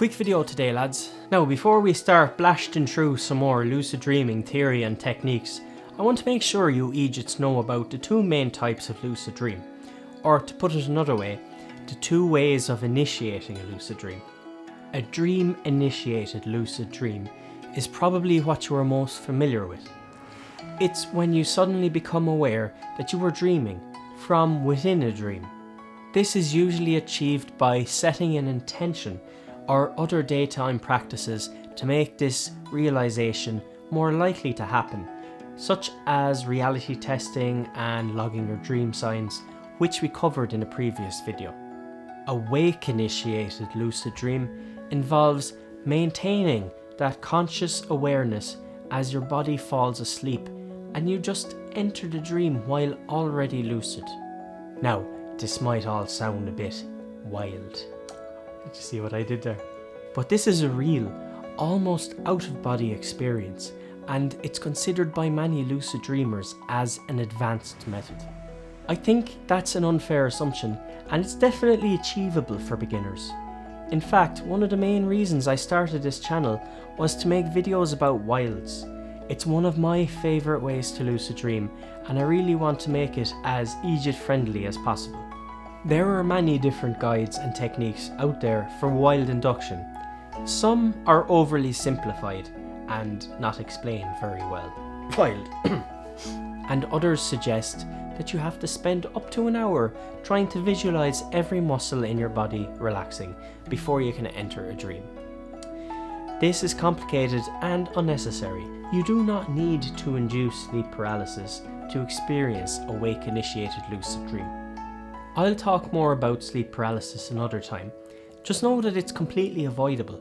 Quick video today, lads. Now, before we start blasting through some more lucid dreaming theory and techniques, I want to make sure you idiots know about the two main types of lucid dream. Or to put it another way, the two ways of initiating a lucid dream. A dream-initiated lucid dream is probably what you are most familiar with. It's when you suddenly become aware that you were dreaming from within a dream. This is usually achieved by setting an intention or other daytime practices to make this realization more likely to happen, such as reality testing and logging your dream signs, which we covered in a previous video. A wake-initiated lucid dream involves maintaining that conscious awareness as your body falls asleep and you just enter the dream while already lucid. Now, this might all sound a bit wild. Did you see what I did there? But this is a real, almost out-of-body experience, and it's considered by many lucid dreamers as an advanced method. I think that's an unfair assumption, and it's definitely achievable for beginners. In fact, one of the main reasons I started this channel was to make videos about wilds. It's one of my favourite ways to lucid dream, and I really want to make it as idiot-friendly as possible. There are many different guides and techniques out there for wild induction. Some are overly simplified and not explained very well. Wild. And others suggest that you have to spend up to an hour trying to visualize every muscle in your body relaxing before you can enter a dream. This is complicated and unnecessary. You do not need to induce sleep paralysis to experience a wake-initiated lucid dream. I'll talk more about sleep paralysis another time. Just know that it's completely avoidable.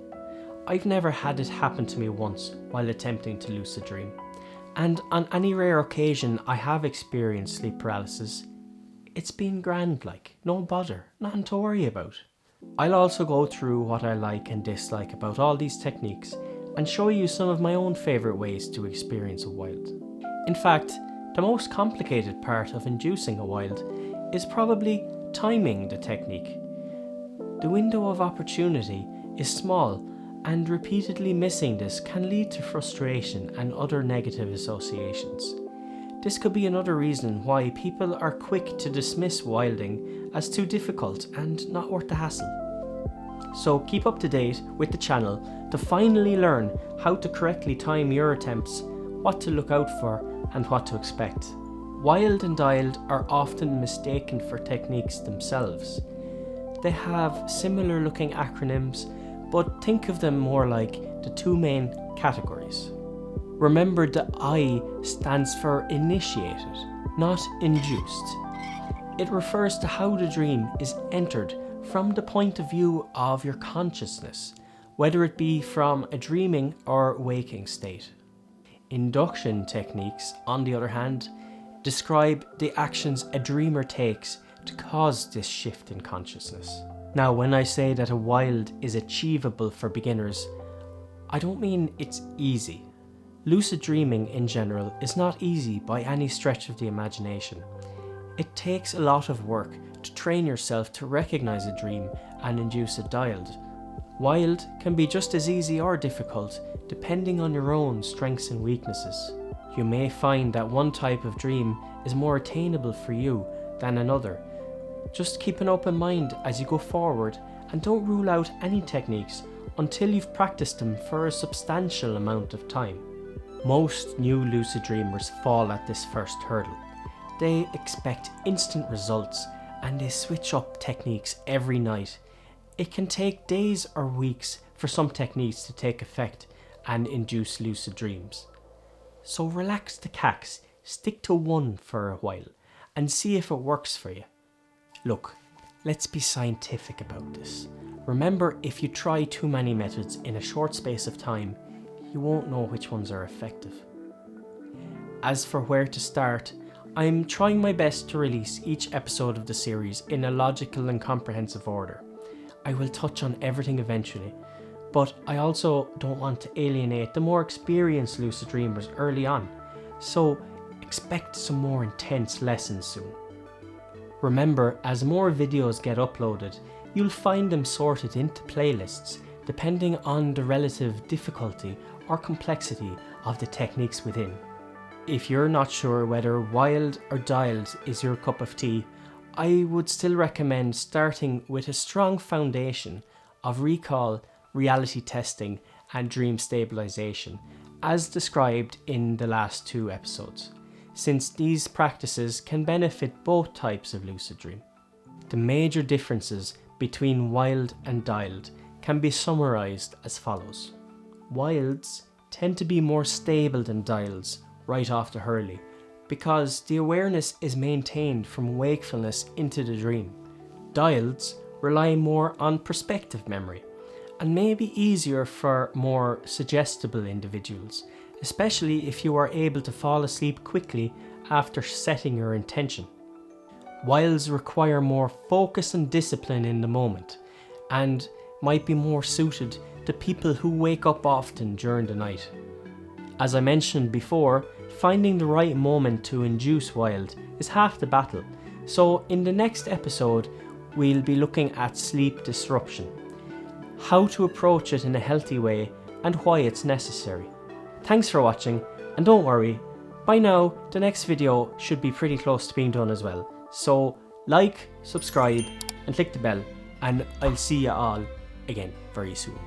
I've never had it happen to me once while attempting to lucid dream. And on any rare occasion I have experienced sleep paralysis, it's been grand, like, no bother, nothing to worry about. I'll also go through what I like and dislike about all these techniques and show you some of my own favourite ways to experience a wild. In fact, the most complicated part of inducing a wild is probably timing the technique. The window of opportunity is small, and repeatedly missing this can lead to frustration and other negative associations. This could be another reason why people are quick to dismiss wilding as too difficult and not worth the hassle. So keep up to date with the channel to finally learn how to correctly time your attempts, what to look out for, and what to expect. Wild and DILD are often mistaken for techniques themselves. They have similar looking acronyms, but think of them more like the two main categories. Remember, the I stands for initiated, not induced. It refers to how the dream is entered from the point of view of your consciousness, whether it be from a dreaming or waking state. Induction techniques, on the other hand, describe the actions a dreamer takes to cause this shift in consciousness. Now, when I say that a wild is achievable for beginners, I don't mean it's easy. Lucid dreaming in general is not easy by any stretch of the imagination. It takes a lot of work to train yourself to recognize a dream and induce a DILD. Wild can be just as easy or difficult depending on your own strengths and weaknesses. You may find that one type of dream is more attainable for you than another. Just keep an open mind as you go forward and don't rule out any techniques until you've practiced them for a substantial amount of time. Most new lucid dreamers fall at this first hurdle. They expect instant results and they switch up techniques every night. It can take days or weeks for some techniques to take effect and induce lucid dreams. So relax the cax, stick to one for a while and see if it works for you. Look, let's be scientific about this. Remember, if you try too many methods in a short space of time, you won't know which ones are effective. As for where to start, I'm trying my best to release each episode of the series in a logical and comprehensive order. I will touch on everything eventually, but I also don't want to alienate the more experienced lucid dreamers early on, so expect some more intense lessons soon. Remember, as more videos get uploaded, you'll find them sorted into playlists depending on the relative difficulty or complexity of the techniques within. If you're not sure whether wild or dialed is your cup of tea, I would still recommend starting with a strong foundation of recall, reality testing and dream stabilization, as described in the last 2 episodes, since these practices can benefit both types of lucid dream. The major differences between wild and dialed can be summarized as follows. Wilds tend to be more stable than dialeds right off the hurley, because the awareness is maintained from wakefulness into the dream. Dialeds rely more on perspective memory and may be easier for more suggestible individuals, especially if you are able to fall asleep quickly after setting your intention. Wilds require more focus and discipline in the moment, and might be more suited to people who wake up often during the night. As I mentioned before, finding the right moment to induce wild is half the battle, so in the next episode we'll be looking at sleep disruption, how to approach it in a healthy way and why it's necessary. Thanks for watching, and don't worry, by now the next video should be pretty close to being done as well. So like, subscribe and click the bell, and I'll see you all again very soon.